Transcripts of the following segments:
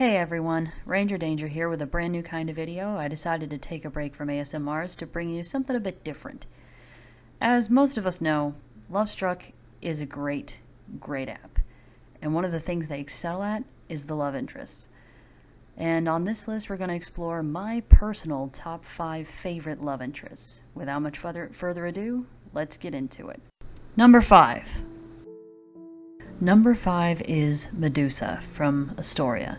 Hey everyone, Ranger Danger here with a brand new kind of video. I decided to take a break from ASMRs to bring you something a bit different. As most of us know, Lovestruck is a great app. And one of the things they excel at is the love interests. And on this list we're going to explore my personal top 5 favorite love interests. Without much further ado, let's get into it. Number 5. Number 5 is Medusa from Astoria.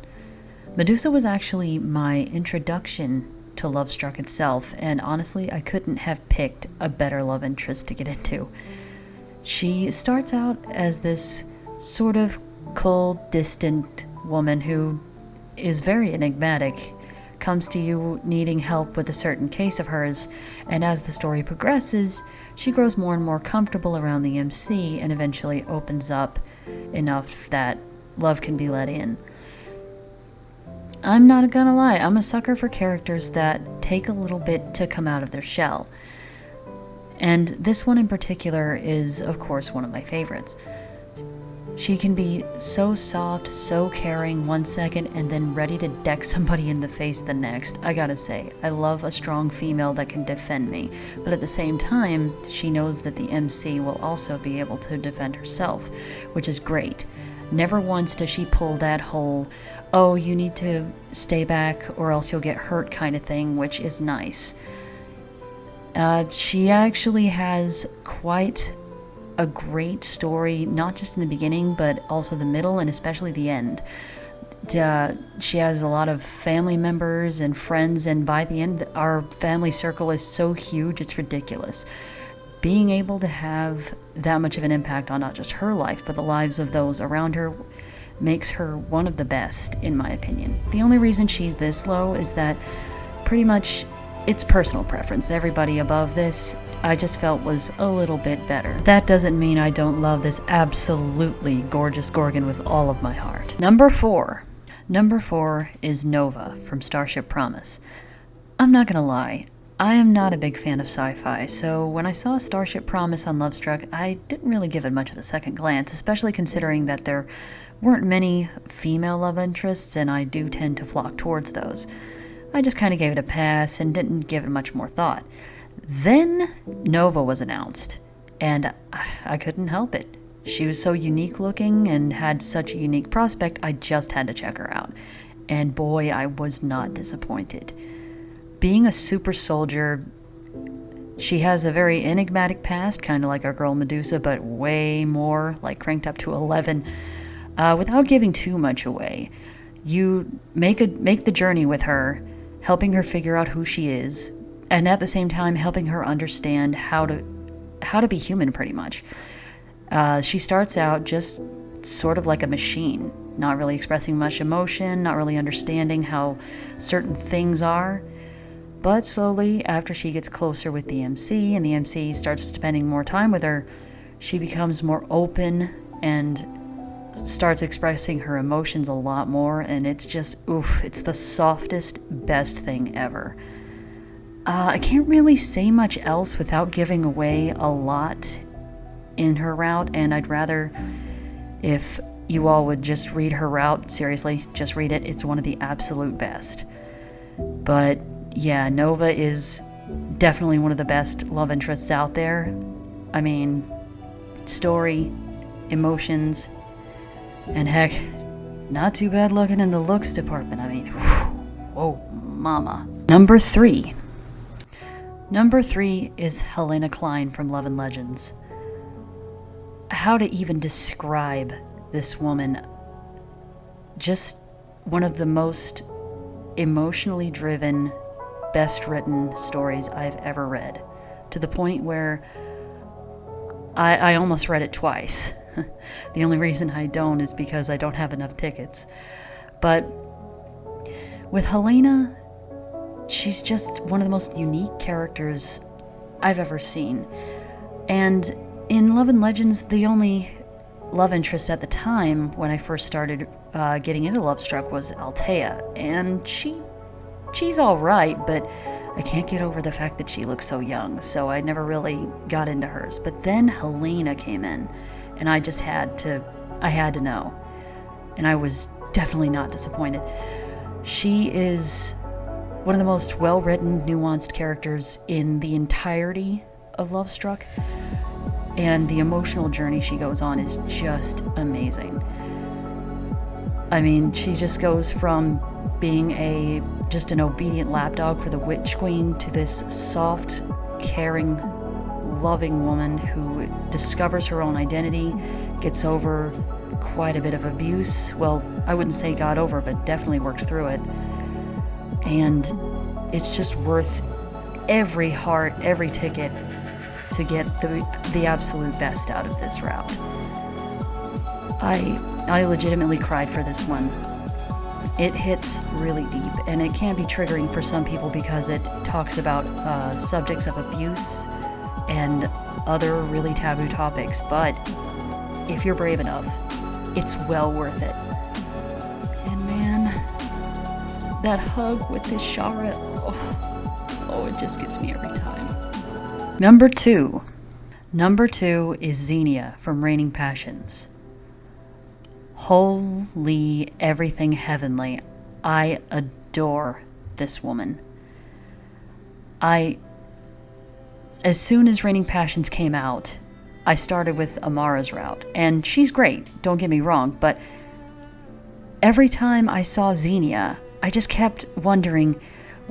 Medusa was actually my introduction to Lovestruck itself, and honestly, I couldn't have picked a better love interest to get into. She starts out as this sort of cold, distant woman who is very enigmatic, comes to you needing help with a certain case of hers, and as the story progresses, she grows more and more comfortable around the MC and eventually opens up enough that love can be let in. I'm not gonna lie, I'm a sucker for characters that take a little bit to come out of their shell. And this one in particular is, of course, one of my favorites. She can be so soft, so caring one second, and then ready to deck somebody in the face the next. I gotta say, I love a strong female that can defend me, but at the same time, she knows that the MC will also be able to defend herself, which is great. Never once does she pull that whole, oh, you need to stay back or else you'll get hurt kind of thing, which is nice. She actually has quite a great story, not just in the beginning, but also the middle and especially the end. She has a lot of family members and friends, and by the end, our family circle is so huge, it's ridiculous. Being able to have that much of an impact on not just her life, but the lives of those around her makes her one of the best, in my opinion. The only reason she's this low is that pretty much it's personal preference. Everybody above this, I just felt was a little bit better. That doesn't mean I don't love this absolutely gorgeous Gorgon with all of my heart. Number 4. Number 4 is Nova from Starship Promise. I'm not gonna lie, I am not a big fan of sci-fi, so when I saw Starship Promise on Lovestruck, I didn't really give it much of a second glance, especially considering that there weren't many female love interests, and I do tend to flock towards those. I just kind of gave it a pass and didn't give it much more thought. Then Nova was announced, and I couldn't help it. She was so unique looking and had such a unique prospect, I just had to check her out. And boy, I was not disappointed. Being a super soldier, she has a very enigmatic past, kind of like our girl Medusa, but way more, like cranked up to 11. Without giving too much away, you make the journey with her, helping her figure out who she is, and at the same time helping her understand how to be human, pretty much. She starts out just sort of like a machine, not really expressing much emotion, not really understanding how certain things are. But slowly, after she gets closer with the MC, and the MC starts spending more time with her, she becomes more open and starts expressing her emotions a lot more, and it's just, oof, it's the softest, best thing ever. I can't really say much else without giving away a lot in her route, and I'd rather if you all would just read her route. Seriously, just read it. It's one of the absolute best. But yeah, Nova is definitely one of the best love interests out there. I mean, story, emotions, and heck, not too bad looking in the looks department. I mean, whoa, mama. Number 3. Number 3 is Helena Klein from Love and Legends. How to even describe this woman? Just one of the most emotionally driven, best written stories I've ever read, to the point where I almost read it twice. The only reason I don't is because I don't have enough tickets. But with Helena, she's just one of the most unique characters I've ever seen. And in Love and Legends, the only love interest at the time when I first started getting into Lovestruck was Altea, and she's alright, but I can't get over the fact that she looks so young, so I never really got into hers. But then Helena came in, and I had to know. And I was definitely not disappointed. She is one of the most well-written, nuanced characters in the entirety of Lovestruck, and the emotional journey she goes on is just amazing. I mean, she just goes from being just an obedient lapdog for the Witch Queen to this soft, caring, loving woman who discovers her own identity, gets over quite a bit of abuse. Well, I wouldn't say got over, but definitely works through it. And it's just worth every heart, every ticket to get the absolute best out of this route. I legitimately cried for this one. It hits really deep, and it can be triggering for some people because it talks about subjects of abuse and other really taboo topics, but if you're brave enough, it's well worth it. And man, that hug with this Shara, oh, it just gets me every time. Number two is Xenia from Reigning Passions. Holy everything heavenly. I adore this woman. As soon as Reigning Passions came out, I started with Amara's route, and she's great, don't get me wrong, but every time I saw Xenia, I just kept wondering,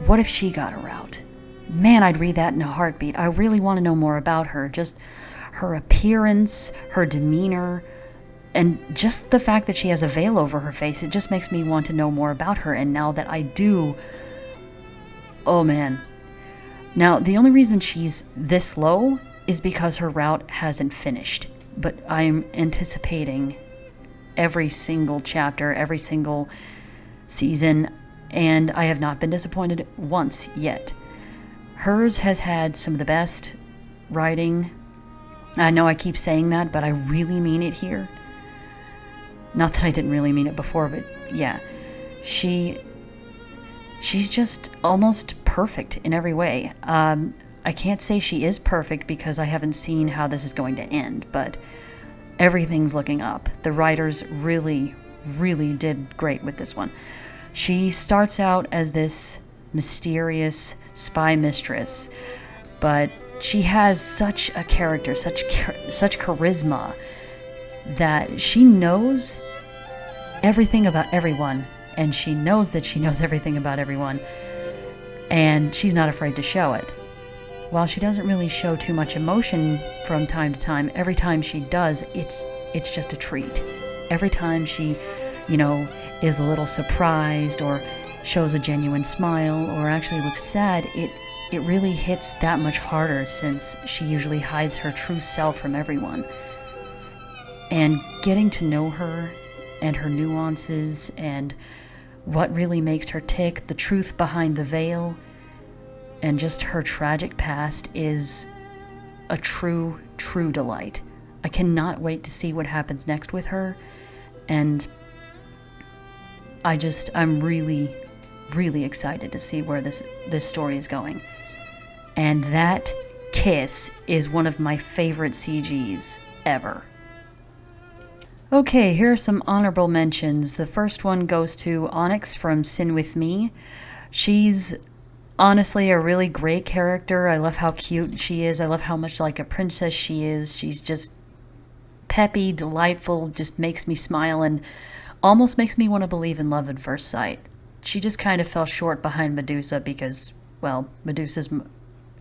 what if she got a route? Man, I'd read that in a heartbeat. I really want to know more about her, just her appearance, her demeanor, and just the fact that she has a veil over her face. It just makes me want to know more about her, and now that I do, oh man. Now, the only reason she's this low is because her route hasn't finished, but I'm anticipating every single chapter, every single season, and I have not been disappointed once yet. Hers has had some of the best writing. I know I keep saying that, but I really mean it here. Not that I didn't really mean it before, but yeah. She's just almost perfect in every way. I can't say she is perfect because I haven't seen how this is going to end, but everything's looking up. The writers really, really did great with this one. She starts out as this mysterious spy mistress, but she has such a character, such charisma, that she knows everything about everyone, and she knows that she knows everything about everyone, and she's not afraid to show it. While she doesn't really show too much emotion from time to time, every time she does, it's just a treat. Every time she, is a little surprised or shows a genuine smile or actually looks sad, it really hits that much harder since she usually hides her true self from everyone. And getting to know her and her nuances and what really makes her tick, the truth behind the veil, and just her tragic past is a true, true delight. I cannot wait to see what happens next with her, and I'm really, really excited to see where this story is going. And that kiss is one of my favorite CGs ever. Okay, here are some honorable mentions. The first one goes to Onyx from Sin With Me. She's honestly a really great character. I love how cute she is. I love how much like a princess she is. She's just peppy, delightful, just makes me smile and almost makes me want to believe in love at first sight. She just kind of fell short behind Medusa because, well,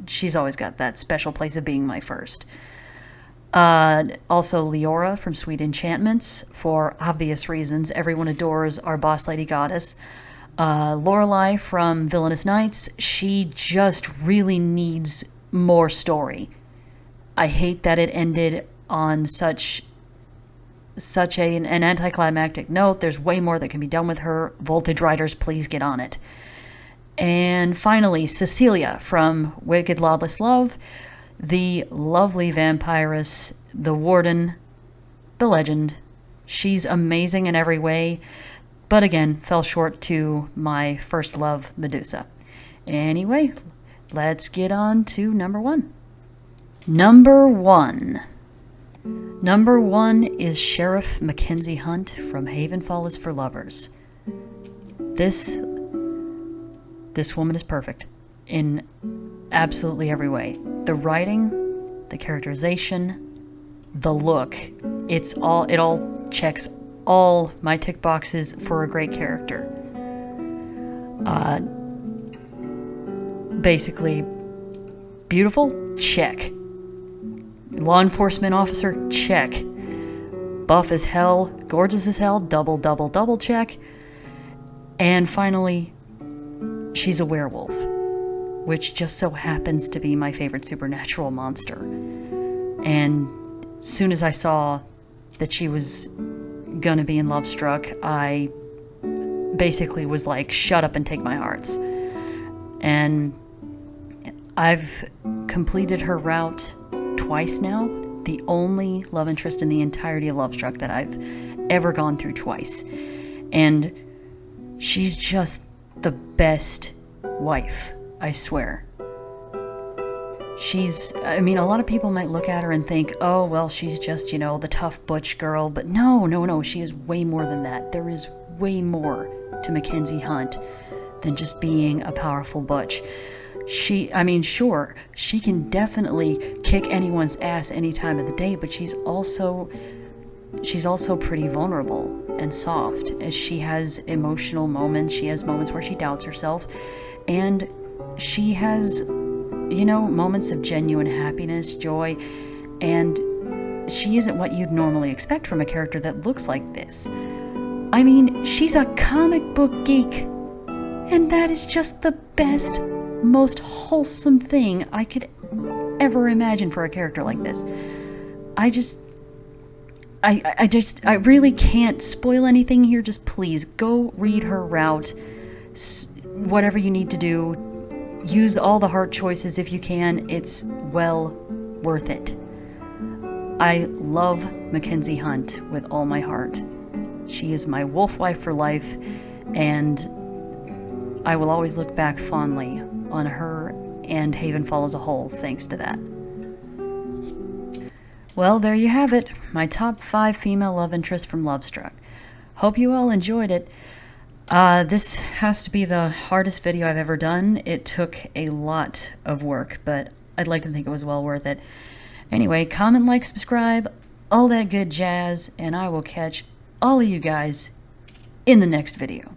she's always got that special place of being my first. Also Leora from Sweet Enchantments, for obvious reasons. Everyone adores our boss lady goddess. Lorelei from Villainous Knights, she just really needs more story. I hate that it ended on such an anticlimactic note. There's way more that can be done with her. Voltage writers, please get on it. And finally, Cecilia from Wicked Lawless Love, the lovely vampiress, the warden, the legend. She's amazing in every way, but again, fell short to my first love, Medusa. Anyway, let's get on to number one. Number one. Number 1 is Sheriff McKenzie Hunt from Havenfall is for Lovers. This woman is perfect in absolutely every way. The writing, the characterization, the look, it all checks all my tick boxes for a great character. Basically, beautiful? Check. Law enforcement officer? Check. Buff as hell, gorgeous as hell, double check. And finally, she's a werewolf, which just so happens to be my favorite supernatural monster. And as soon as I saw that she was gonna be in Lovestruck, I basically was like, shut up and take my hearts. And I've completed her route twice now. The only love interest in the entirety of Lovestruck that I've ever gone through twice. And she's just the best wife, I swear. I mean, a lot of people might look at her and think, oh, well, she's just, the tough butch girl. But no, she is way more than that. There is way more to McKenzie Hunt than just being a powerful butch. Sure, she can definitely kick anyone's ass any time of the day, but she's also pretty vulnerable and soft, as she has emotional moments. She has moments where she doubts herself, and she has, moments of genuine happiness, joy, and she isn't what you'd normally expect from a character that looks like this. I mean, she's a comic book geek, and that is just the best, most wholesome thing I could ever imagine for a character like this. I really can't spoil anything here. Just please go read her route. Whatever you need to do, use all the heart choices if you can. It's well worth it. I love McKenzie Hunt with all my heart. She is my wolf wife for life, and I will always look back fondly on her and Havenfall as a whole thanks to that. Well, there you have it, my top 5 female love interests from Lovestruck. Hope you all enjoyed it. This has to be the hardest video I've ever done. It took a lot of work, but I'd like to think it was well worth it. Anyway, comment, like, subscribe, all that good jazz, and I will catch all of you guys in the next video.